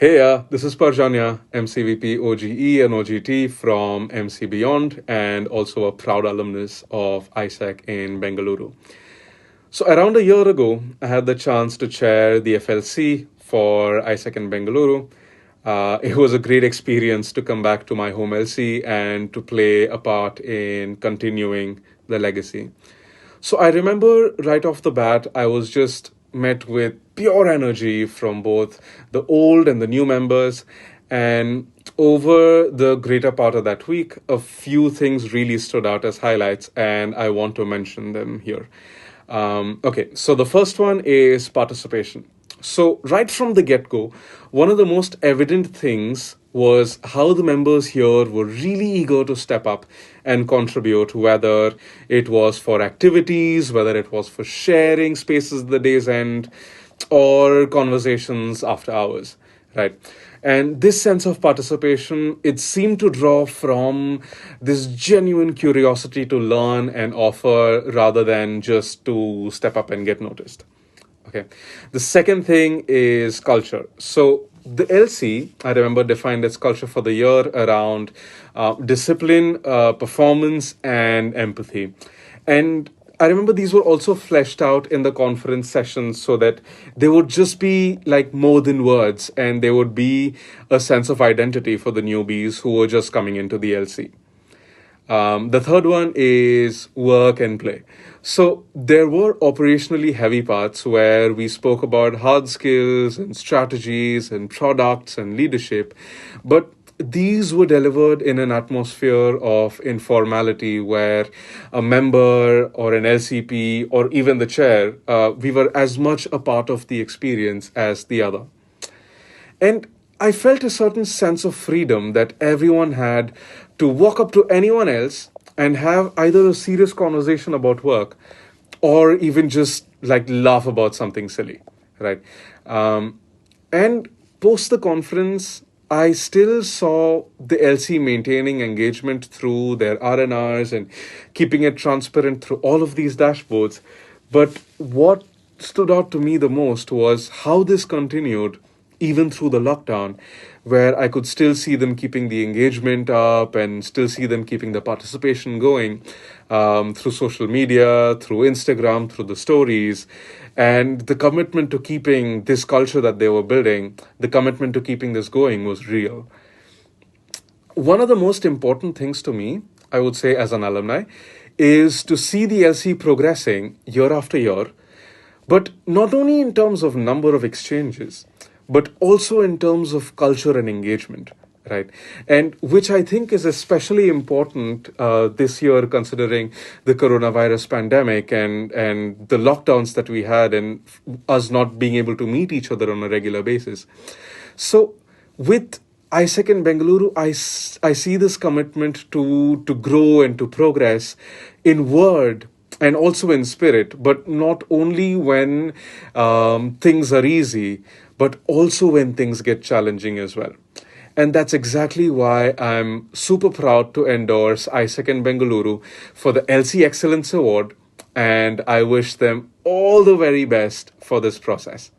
Hey, this is Parjanya, MCVP OGE and OGT from MC Beyond, and also a proud alumnus of AIESEC in Bengaluru. So, around a year ago, I had the chance to chair the FLC for AIESEC in Bengaluru. It was a great experience to come back to my home LC and to play a part in continuing the legacy. So I remember right off the bat, I was just met with pure energy from both the old and the new members. And over the greater part of that week, a few things really stood out as highlights, and I want to mention them here. Okay, so the first one is participation. So, right from the get go, one of the most evident things was how the members here were really eager to step up and contribute, whether it was for activities, whether it was for sharing spaces at the day's end, or conversations after hours, right? And this sense of participation, it seemed to draw from this genuine curiosity to learn and offer rather than just to step up and get noticed. Okay. The second thing is culture. So the LC, I remember, defined its culture for the year around discipline, performance, and empathy. And I remember these were also fleshed out in the conference sessions so that they would just be like more than words, and there would be a sense of identity for the newbies who were just coming into the LC. The third one is work and play. So there were operationally heavy parts where we spoke about hard skills and strategies and products and leadership, but these were delivered in an atmosphere of informality where a member or an LCP or even the chair, we were as much a part of the experience as the other. And I felt a certain sense of freedom that everyone had to walk up to anyone else and have either a serious conversation about work or even just like laugh about something silly, right? And post the conference, I still saw the LC maintaining engagement through their R&Rs and keeping it transparent through all of these dashboards. But what stood out to me the most was how this continued even through the lockdown, where I could still see them keeping the engagement up and still see them keeping the participation going through social media, through Instagram, through the stories. And the commitment to keeping this culture that they were building, the commitment to keeping this going was real. One of the most important things to me, I would say as an alumni, is to see the LC progressing year after year, but not only in terms of number of exchanges, but also in terms of culture and engagement, right? And which I think is especially important this year, considering the coronavirus pandemic and the lockdowns that we had and us not being able to meet each other on a regular basis. So with AIESEC in Bengaluru, I see this commitment to grow and to progress in word and also in spirit, but not only when things are easy, but also when things get challenging as well. And that's exactly why I'm super proud to endorse AIESEC in Bengaluru for the LC Excellence Award, and I wish them all the very best for this process.